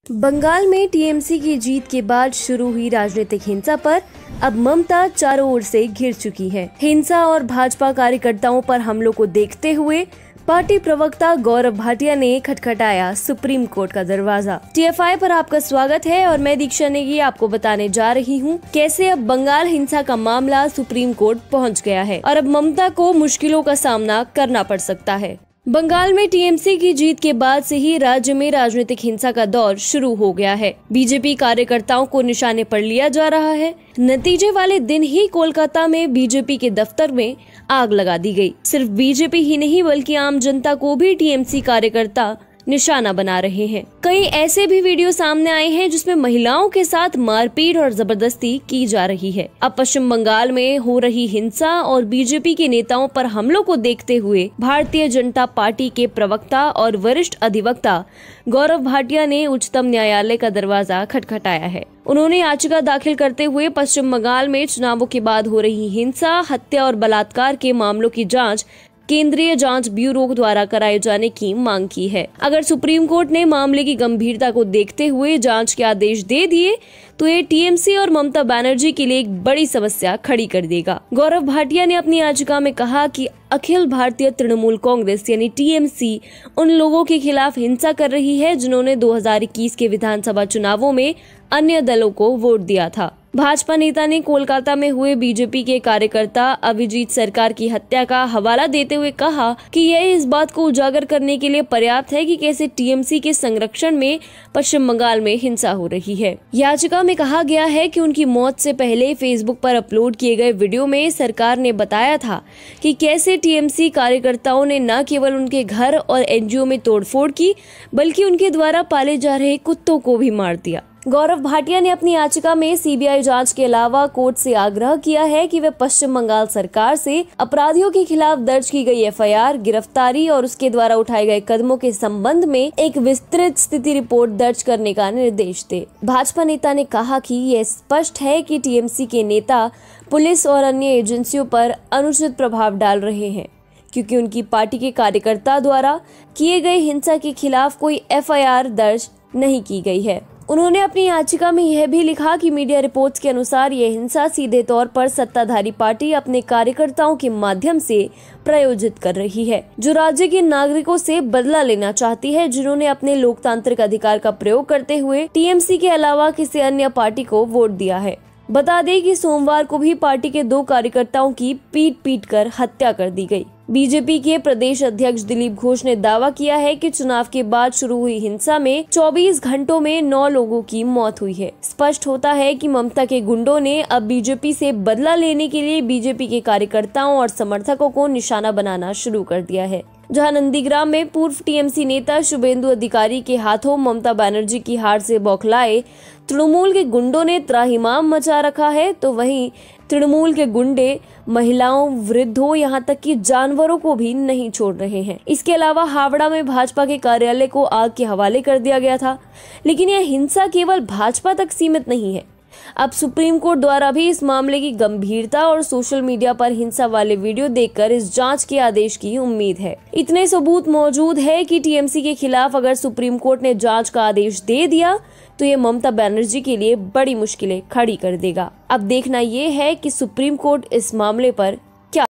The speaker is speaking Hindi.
बंगाल में टीएमसी की जीत के बाद शुरू हुई राजनीतिक हिंसा पर अब ममता चारों ओर से घिर चुकी है। हिंसा और भाजपा कार्यकर्ताओं पर हमलों को देखते हुए पार्टी प्रवक्ता गौरव भाटिया ने खटखटाया सुप्रीम कोर्ट का दरवाजा। टीएफआई पर आपका स्वागत है और मैं दीक्षा नेगी आपको बताने जा रही हूँ कैसे अब बंगाल हिंसा का मामला सुप्रीम कोर्ट पहुँच गया है और अब ममता को मुश्किलों का सामना करना पड़ सकता है। बंगाल में टीएमसी की जीत के बाद से ही राज्य में राजनीतिक हिंसा का दौर शुरू हो गया है। बीजेपी कार्यकर्ताओं को निशाने पर लिया जा रहा है। नतीजे वाले दिन ही कोलकाता में बीजेपी के दफ्तर में आग लगा दी गई। सिर्फ बीजेपी ही नहीं बल्कि आम जनता को भी टीएमसी कार्यकर्ता निशाना बना रहे हैं। कई ऐसे भी वीडियो सामने आए हैं जिसमें महिलाओं के साथ मारपीट और जबरदस्ती की जा रही है। अब पश्चिम बंगाल में हो रही हिंसा और बीजेपी के नेताओं पर हमलों को देखते हुए भारतीय जनता पार्टी के प्रवक्ता और वरिष्ठ अधिवक्ता गौरव भाटिया ने उच्चतम न्यायालय का दरवाजा खटखटाया है। उन्होंने याचिका दाखिल करते हुए पश्चिम बंगाल में चुनावों के बाद हो रही हिंसा, हत्या और बलात्कार के मामलों की जांच केंद्रीय जांच ब्यूरो द्वारा कराए जाने की मांग की है। अगर सुप्रीम कोर्ट ने मामले की गंभीरता को देखते हुए जांच के आदेश दे दिए तो ये टीएमसी और ममता बनर्जी के लिए एक बड़ी समस्या खड़ी कर देगा। गौरव भाटिया ने अपनी याचिका में कहा कि अखिल भारतीय तृणमूल कांग्रेस यानी टीएमसी उन लोगों के खिलाफ हिंसा कर रही है जिन्होंने 2021 के विधानसभा चुनावों में अन्य दलों को वोट दिया था। भाजपा नेता ने कोलकाता में हुए बीजेपी के कार्यकर्ता अभिजीत सरकार की हत्या का हवाला देते हुए कहा कि यह इस बात को उजागर करने के लिए पर्याप्त है कि कैसे टीएमसी के संरक्षण में पश्चिम बंगाल में हिंसा हो रही है। याचिका में कहा गया है कि उनकी मौत से पहले फेसबुक पर अपलोड किए गए वीडियो में सरकार ने बताया था कि कैसे टीएमसी कार्यकर्ताओं ने न केवल उनके घर और एनजीओ में तोड़फोड़ की बल्कि उनके द्वारा पाले जा रहे कुत्तों को भी मार दिया। गौरव भाटिया ने अपनी याचिका में सीबीआई जांच के अलावा कोर्ट से आग्रह किया है कि वे पश्चिम बंगाल सरकार से अपराधियों के खिलाफ दर्ज की गई एफआईआर, गिरफ्तारी और उसके द्वारा उठाए गए कदमों के संबंध में एक विस्तृत स्थिति रिपोर्ट दर्ज करने का निर्देश दे। भाजपा नेता ने कहा कि यह स्पष्ट है कि टीएमसी के नेता पुलिस और अन्य एजेंसियों पर अनुचित प्रभाव डाल रहे हैं क्योंकि उनकी पार्टी के कार्यकर्ता द्वारा किए गए हिंसा के खिलाफ कोई एफआईआर दर्ज नहीं की गई है। उन्होंने अपनी याचिका में यह भी लिखा कि मीडिया रिपोर्ट्स के अनुसार यह हिंसा सीधे तौर पर सत्ताधारी पार्टी अपने कार्यकर्ताओं के माध्यम से प्रायोजित कर रही है, जो राज्य के नागरिकों से बदला लेना चाहती है जिन्होंने अपने लोकतांत्रिक अधिकार का प्रयोग करते हुए टीएमसी के अलावा किसी अन्य पार्टी को वोट दिया है। बता दें कि सोमवार को भी पार्टी के 2 कार्यकर्ताओं की पीट कर हत्या कर दी गई। बीजेपी के प्रदेश अध्यक्ष दिलीप घोष ने दावा किया है कि चुनाव के बाद शुरू हुई हिंसा में 24 घंटों में 9 लोगों की मौत हुई है। स्पष्ट होता है कि ममता के गुंडों ने अब बीजेपी से बदला लेने के लिए बीजेपी के कार्यकर्ताओं और समर्थकों को निशाना बनाना शुरू कर दिया है। जहां नंदीग्राम में पूर्व टीएमसी नेता शुभेंदु अधिकारी के हाथों ममता बनर्जी की हार से बौखलाए तृणमूल के गुंडों ने त्राहिमाम मचा रखा है, तो वहीं तृणमूल के गुंडे महिलाओं, वृद्धों, यहाँ तक कि जानवरों को भी नहीं छोड़ रहे हैं। इसके अलावा हावड़ा में भाजपा के कार्यालय को आग के हवाले कर दिया गया था। लेकिन यह हिंसा केवल भाजपा तक सीमित नहीं है। अब सुप्रीम कोर्ट द्वारा भी इस मामले की गंभीरता और सोशल मीडिया पर हिंसा वाले वीडियो देखकर इस जांच के आदेश की उम्मीद है। इतने सबूत मौजूद है कि टीएमसी के खिलाफ अगर सुप्रीम कोर्ट ने जांच का आदेश दे दिया तो ये ममता बनर्जी के लिए बड़ी मुश्किलें खड़ी कर देगा। अब देखना ये है कि सुप्रीम कोर्ट इस मामले पर